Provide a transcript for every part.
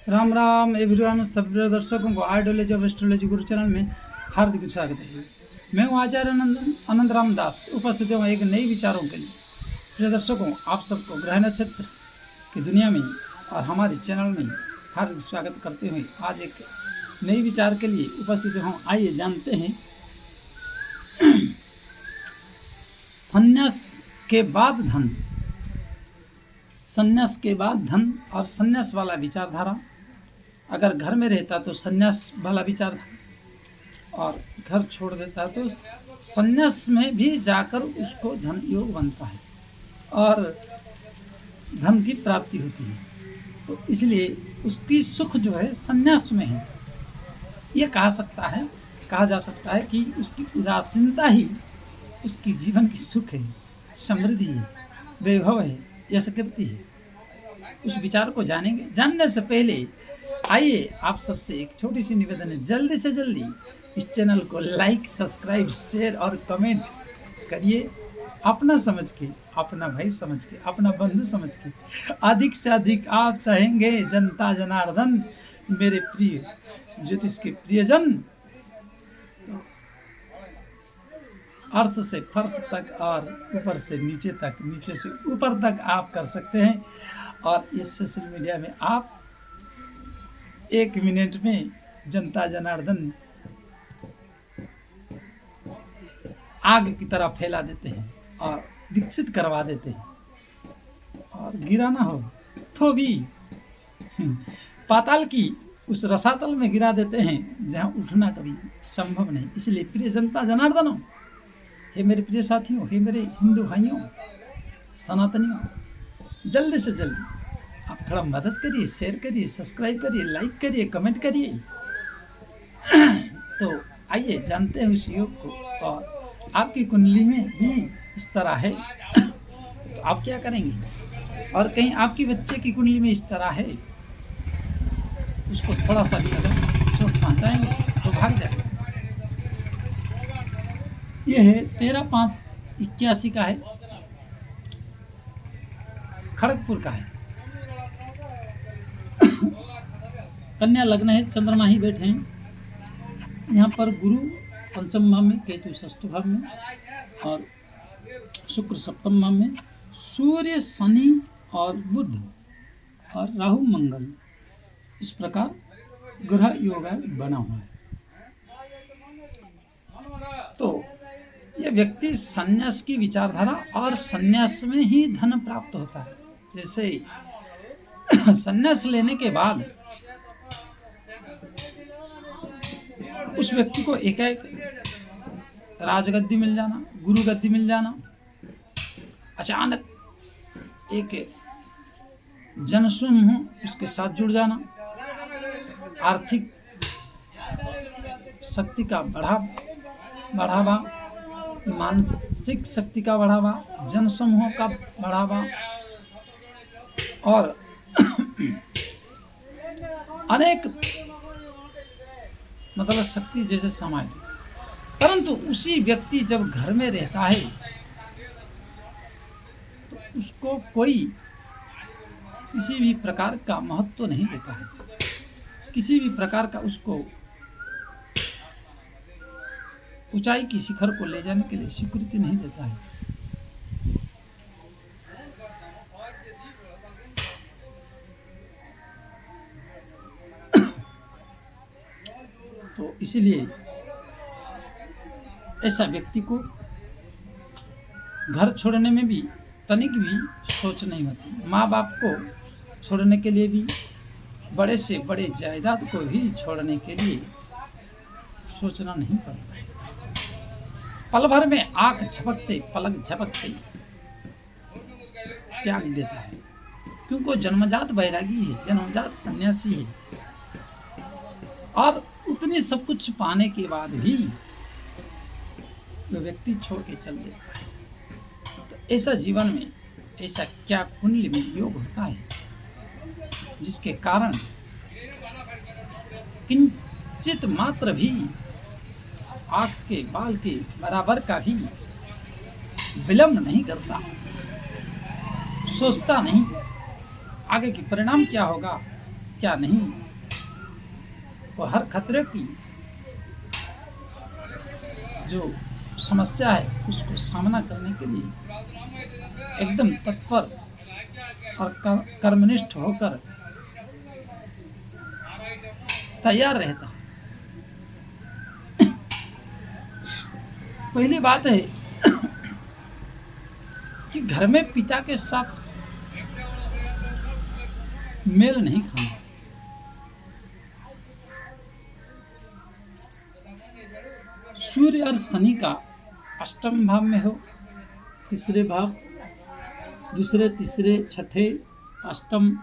Ram Ram everyone, सभी दर्शकों को ideology of astrology Guru channel में हार्दिक स्वागत है। मैं हूँ आचार्य आनंद राम दास, उपस्थित हूँ एक नई विचारों के लिए। प्रिय दर्शकों, आप सबको ग्रह नक्षत्र की दुनिया में और हमारे चैनल में हार्दिक स्वागत करते हुए आज एक नई विचार के लिए उपस्थित हूँ। आइए जानते हैं संन्यास के बाद धन, संन्यास के बाद धन और संन्यास वाला विचारधारा। अगर घर में रहता तो संन्यास वाला विचारधारा, और घर छोड़ देता तो संन्यास में भी जाकर उसको धन योग बनता है और धन की प्राप्ति होती है। तो इसलिए उसकी सुख जो है संन्यास में है। ये कहा जा सकता है कि उसकी उदासीनता ही उसकी जीवन की सुख है, समृद्धि है, वैभव है, यशकीर्ति है। उस विचार को जानने से पहले आइए आप सबसे एक छोटी सी निवेदन है, जल्दी से जल्दी इस चैनल को लाइक, सब्सक्राइब, शेयर और कमेंट करिए। अपना समझ के, अपना भाई समझ के, अपना बंधु समझ के अधिक से अधिक आप चाहेंगे जनता जनार्दन, मेरे प्रिय ज्योतिष के प्रियजन, तो अर्श से फर्श तक और ऊपर से नीचे तक, नीचे से ऊपर तक आप कर सकते हैं। और इस सोशल मीडिया में आप 1 मिनट में जनता जनार्दन आग की तरह फैला देते हैं और विकसित करवा देते हैं, और गिरा ना हो तो भी पाताल की उस रसातल में गिरा देते हैं जहां उठना कभी संभव नहीं। इसलिए प्रिय जनता जनार्दनों, हे मेरे प्रिय साथियों, हे मेरे हिंदू भाइयों, सनातनियों, जल्दी से जल्दी आप थोड़ा मदद करिए, शेयर करिए, सब्सक्राइब करिए, लाइक करिए, कमेंट करिए। तो आइए जानते हैं उस योग को। और आपकी कुंडली में भी इस तरह है तो आप क्या करेंगे? और कहीं आपकी बच्चे की कुंडली में इस तरह है, उसको थोड़ा सा भी अगर चोट पहुँचाएंगे तो भाग जाएगा। ये है 13/5/81 का है, खड़गपुर का है। कन्या लग्न है, चंद्रमा ही बैठे हैं यहाँ पर। गुरु पंचम भाव में, केतु षष्ठ भाव में और शुक्र सप्तम भाव में, सूर्य, शनि और बुध और राहु मंगल, इस प्रकार ग्रह योग बना हुआ है। तो यह व्यक्ति संन्यास की विचारधारा और संन्यास में ही धन प्राप्त होता है। जैसे संन्यास लेने के बाद उस व्यक्ति को एकाएक राजगद्दी मिल जाना, गुरु गद्दी मिल जाना, अचानक एक जनसमूह उसके साथ जुड़ जाना, आर्थिक शक्ति का बढ़ावा, मानसिक शक्ति का बढ़ावा, जनसमूह का बढ़ावा और अनेक मतलब शक्ति जैसे समाज। परंतु उसी व्यक्ति जब घर में रहता है तो उसको कोई किसी भी प्रकार का महत्व नहीं देता है, किसी भी प्रकार का उसको ऊंचाई की शिखर को ले जाने के लिए स्वीकृति नहीं देता है। तो इसीलिए ऐसा व्यक्ति को घर छोड़ने में भी तनिक भी सोच नहीं होती। माँ बाप को छोड़ने के लिए भी, बड़े से बड़े जायदाद को भी छोड़ने के लिए सोचना नहीं पड़ता है। पल भर में आंख झपकते, पलक झपकते त्याग देता है, क्योंकि जन्मजात बैरागी है, जन्मजात सन्यासी है। और उतने सब कुछ पाने के बाद भी जो व्यक्ति छोड़ के चल देता है, तो ऐसा जीवन में ऐसा क्या कुंडली में योग होता है जिसके कारण किंचित मात्र भी आंख के बाल के बराबर का भी विलंब नहीं करता, सोचता नहीं आगे की परिणाम क्या होगा, क्या नहीं, वो हर खतरे की जो समस्या है उसको सामना करने के लिए एकदम तत्पर और कर्मनिष्ठ होकर तैयार रहता है। पहली बात है कि घर में पिता के साथ मेल नहीं खाना। सूर्य और शनि का अष्टम भाव में हो, तीसरे भाव, दूसरे, तीसरे, छठे, अष्टम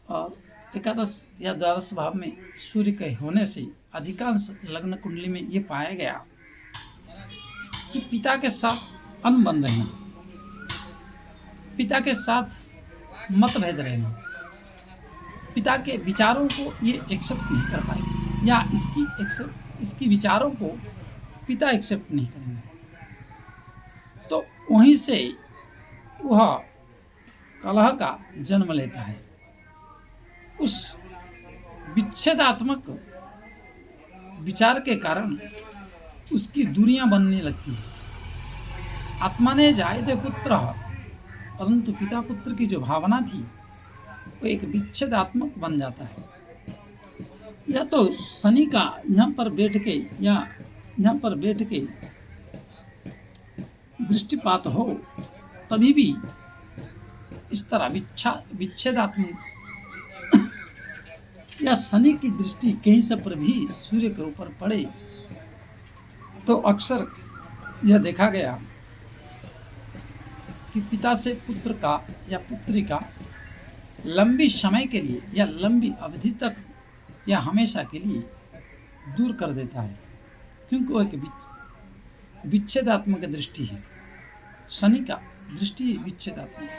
और एकादश या द्वादश भाव में सूर्य के होने से अधिकांश लग्न कुंडली में ये पाया गया कि पिता के साथ अनबन रहना, पिता के साथ मतभेद रहना, पिता के विचारों को ये एक्सेप्ट नहीं कर पाएंगे या इसकी विचारों को पिता एक्सेप्ट नहीं करेंगे। तो वहीं से वह कलह का जन्म लेता है। उस विच्छेदात्मक विचार के कारण उसकी दूरियां बनने लगती है। आत्मा ने जायते पुत्र, परंतु पिता पुत्र की जो भावना थी वो एक विच्छेदात्मक बन जाता है। या तो शनि का यहाँ पर बैठ के या यहाँ पर बैठ के दृष्टिपात हो, तभी भी इस तरह विच्छेदात्मक या शनि की दृष्टि कहीं से पर भी सूर्य के ऊपर पड़े तो अक्सर यह देखा गया कि पिता से पुत्र का या पुत्री का लंबी समय के लिए या लंबी अवधि तक या हमेशा के लिए दूर कर देता है, क्योंकि वो एक विच्छेदात्मक दृष्टि है। शनि का दृष्टि विच्छेदात्मक,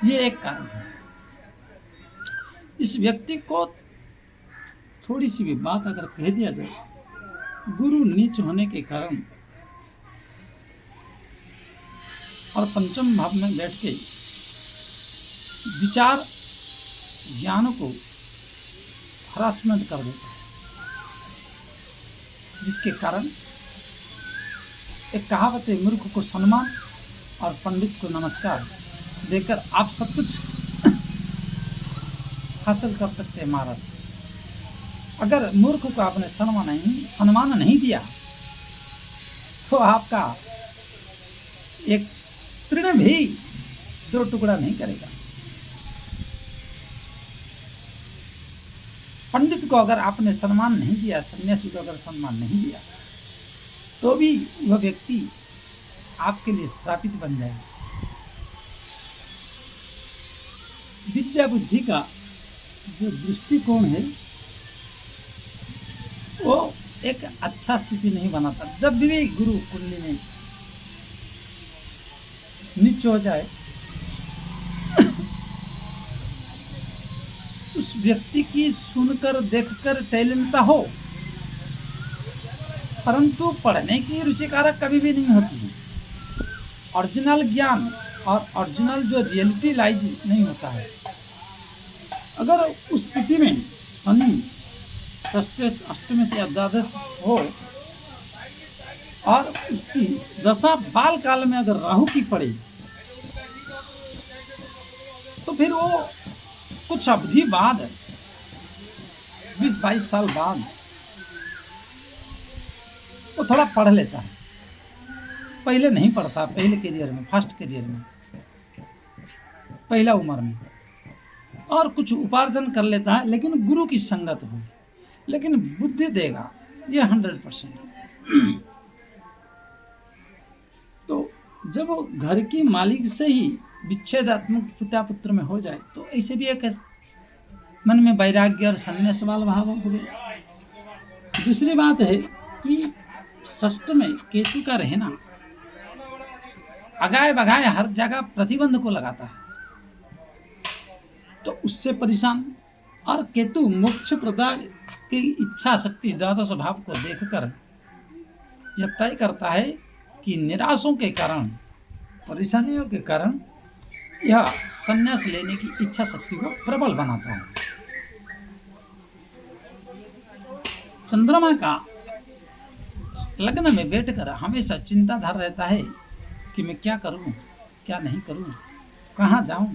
ये एक कारण है। इस व्यक्ति को थोड़ी सी भी बात अगर कह दिया जाए, गुरु नीच होने के कारण और पंचम भाव में बैठ के विचार ज्ञान को हरासमेंट कर देता है, जिसके कारण एक कहावत है, मूर्ख को सम्मान और पंडित को नमस्कार देकर आप सब कुछ हासिल कर सकते हैं महाराज। अगर मूर्ख को आपने सम्मान नहीं दिया तो आपका एक तृण भी दो टुकड़ा नहीं करेगा। पंडित को अगर आपने सम्मान नहीं दिया, सन्यासी को अगर सम्मान नहीं दिया, तो भी वह व्यक्ति आपके लिए श्रापित बन जाएगा। विद्या बुद्धि का जो दृष्टिकोण है वो एक अच्छा स्थिति नहीं बनाता। जब भी गुरु कुंडली में नीच हो जाए उस व्यक्ति की सुनकर देखकर टैलेंटता हो, परंतु पढ़ने की रुचिकारक कभी भी नहीं होती है। ओरिजिनल ज्ञान और ओरिजिनल जो रियलिटी लाइज नहीं होता है। अगर उस स्थिति में शनि अष्टम से या द्वादश हो और उसकी दशा बाल काल में अगर राहु की पड़े, तो फिर वो कुछ अवधि बाद 20-22 साल बाद वो थोड़ा पढ़ लेता है। पहले नहीं पढ़ता, पहले करियर में, फर्स्ट करियर में, पहला उम्र में, और कुछ उपार्जन कर लेता है, लेकिन गुरु की संगत हो, लेकिन बुद्धि देगा ये 100%। तो जब वो घर की मालिक से ही विच्छेदात्मक पिता पुत्र में हो जाए, तो ऐसे भी एक मन में वैराग्य और संन्यास वाला भाव हो गया। दूसरी बात है कि षष्ठ में केतु का रहना अगाए बगाए हर जगह प्रतिबंध को लगाता है, तो उससे परेशान। और केतु मोक्ष प्रदा की इच्छा शक्ति द्वादश भाव को देखकर यह तय करता है कि निराशों के कारण, परेशानियों के कारण यह संन्यास लेने की इच्छा शक्ति को प्रबल बनाता है। चंद्रमा का लग्न में बैठकर हमेशा चिंताधार रहता है कि मैं क्या करूं, क्या नहीं करूं, कहां जाऊं,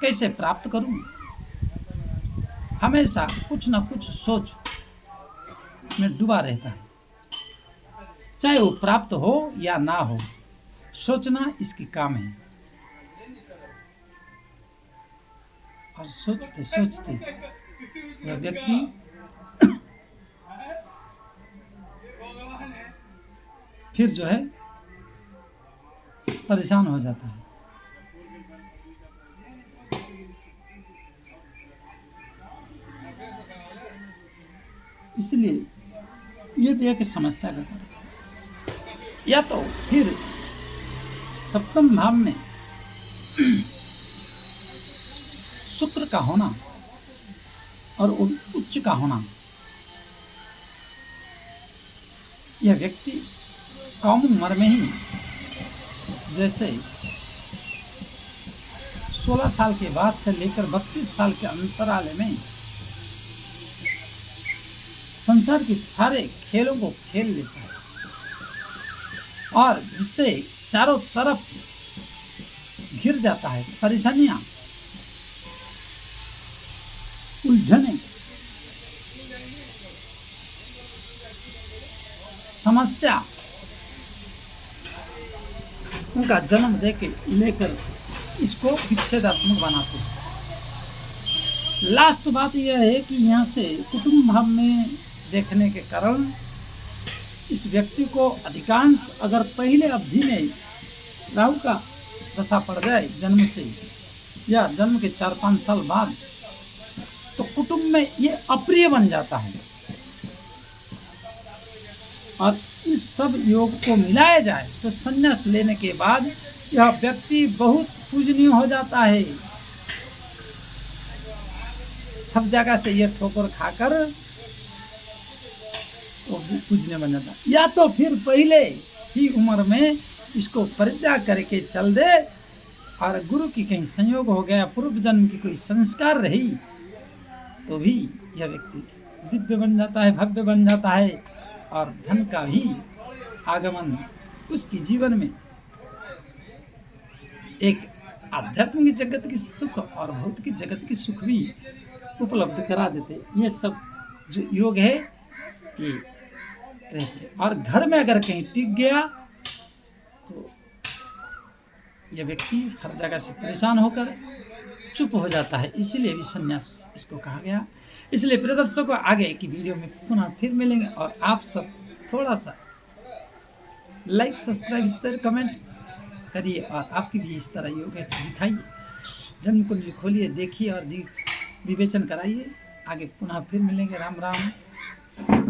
कैसे प्राप्त करूं। हमेशा कुछ न कुछ सोच में डूबा रहता है, चाहे वो प्राप्त हो या ना हो, सोचना इसकी काम है। और सोचते सोचते वह व्यक्ति फिर जो है परेशान हो जाता है। इसलिए ये भी एक समस्या का कारण है। या तो फिर सप्तम भाव में शुक्र का होना और उच्च का होना, यह व्यक्ति कम उम्र में ही, जैसे 16 साल के बाद से लेकर 32 साल के अंतराल में संसार के सारे खेलों को खेल लेता है और जिससे चारों तरफ घिर जाता है। परेशानियां, उलझने, समस्या उनका जन्म देके लेकर इसको विच्छेदात्मक बनाते हैं। लास्ट बात यह है कि यहाँ से कुटुंब भाव में देखने के कारण इस व्यक्ति को अधिकांश, अगर पहले अवधि में राहु का दशा पड़ जाए जन्म से या जन्म के 4-5 साल बाद, तो कुटुंब में ये अप्रिय बन जाता है। और इस सब योग को मिलाया जाए तो संन्यास लेने के बाद यह व्यक्ति बहुत पूजनीय हो जाता है। सब जगह से ये ठोकर खाकर वो पूजनीय बन जाता है। या तो फिर पहले ही उम्र में इसको परित्याग करके चल दे और गुरु की कहीं संयोग हो गया, पूर्व जन्म की कोई संस्कार रही, तो भी यह व्यक्ति दिव्य बन जाता है, भव्य बन जाता है और धन का भी आगमन उसकी जीवन में एक आध्यात्मिक जगत की सुख और भौतिक जगत की सुख भी उपलब्ध करा देते। ये सब जो योग है ये रहते। और घर में अगर कहीं टिक गया तो यह व्यक्ति हर जगह से परेशान होकर चुप हो जाता है। इसीलिए भी संन्यास इसको कहा गया। इसलिए प्रिय दर्शकों, आगे की वीडियो में पुनः फिर मिलेंगे और आप सब थोड़ा सा लाइक, सब्सक्राइब, शेयर, कमेंट करिए और आपकी भी इस तरह योग है दिखाइए, जन्म कुंडली खोलिए, देखिए और विवेचन कराइए। आगे पुनः फिर मिलेंगे। राम राम।